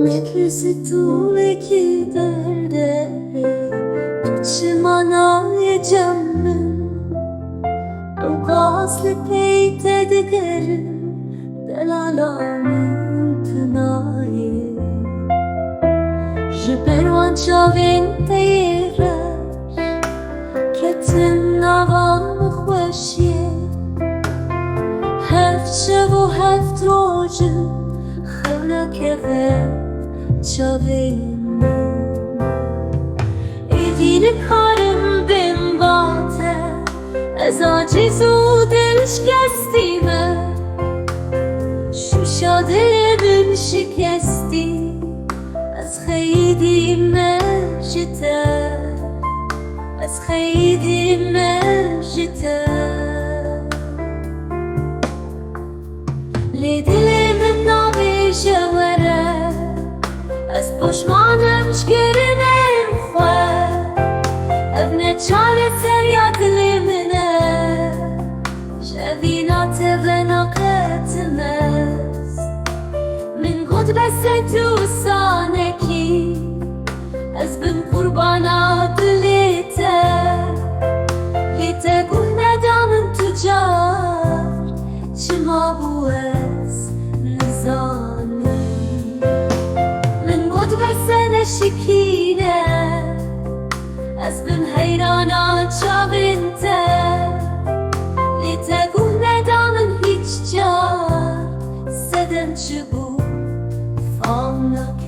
مثل که درده چمانای جمع او قاصل پیت دگر دلالان تنایی جبروان چاوین تیرش کتن نوان خوشیه هفت شب و هفت روزه خلق چاوین ایدین کارم بین باته از عاجز و دل شکستیمه شوشا دلم شکستی از خیلی مجده از خیلی مجده لی دلم ناوی جوره از پشمانم شگرنم خواه ابن چاله سریا دلی منه شوینات وناقت مست من قد بس دوستانکی از بم قربانا دلیته لیته گل ندامن تجار چما بوز نزانم من قد بس نشکینه از بم حیرانا چاوینته لیته گل ندامن هیچ جار سدن چبو فامنک